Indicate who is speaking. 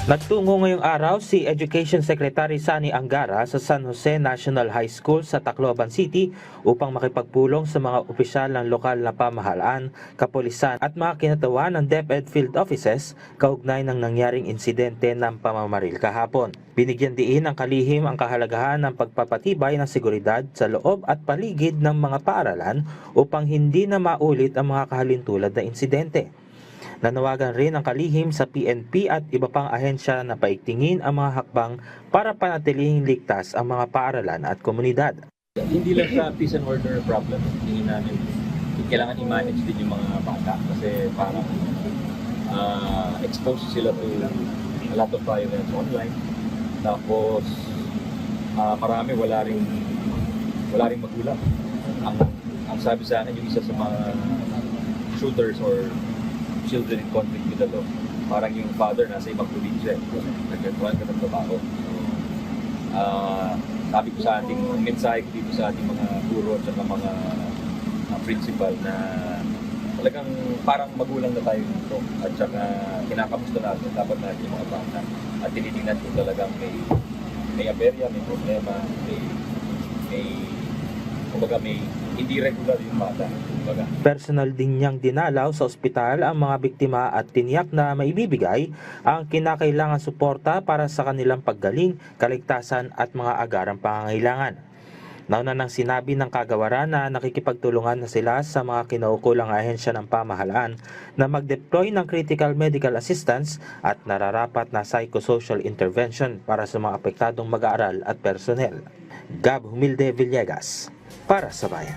Speaker 1: Nagtungo ngayong araw si Education Secretary Sani Angara sa San Jose National High School sa Tacloban City upang makipagpulong sa mga opisyal ng lokal na pamahalaan, kapulisan at mga kinatawan ng DepEd Field Offices kaugnay ng nangyaring insidente ng pamamaril kahapon. Binigyan diin ng kalihim ang kahalagahan ng pagpapatibay ng seguridad sa loob at paligid ng mga paaralan upang hindi na maulit ang mga kahalintulad na insidente. Nanawagan rin ang kalihim sa PNP at iba pang ahensya na paigtingin ang mga hakbang para panatilihing ligtas ang mga paaralan at komunidad.
Speaker 2: Hindi lang sa peace and order problem, tingin namin kailangan i-manage din yung mga bata kasi parang exposed sila to a lot of violence online. Tapos marami wala ring magulang. Ang sabi sa akin yung isa sa mga shooters or children in conflict with the law, parang yung father nasa ibang probinsya, nagkatuan ka ng trabaho. Sabi ko sa ating mensahe ko dito sa ating mga guro at mga principal na talagang parang magulang na tayo dito at saka kinakamusta natin dapat natin yung mga bata at tinitingnan kung talagang may aberya, may problema, may hindi regular yung bata.
Speaker 1: Personal din niyang dinalaw sa ospital ang mga biktima at tiniyak na maibibigay ang kinakailangan suporta para sa kanilang paggaling, kaligtasan at mga agarang pangangailangan. Nauna nang sinabi ng kagawaran na nakikipagtulungan na sila sa mga kinaukulang ahensya ng pamahalaan na mag-deploy ng critical medical assistance at nararapat na psychosocial intervention para sa mga apektadong mag-aaral at personnel. Gab Humilde Villegas, para sa Bayan.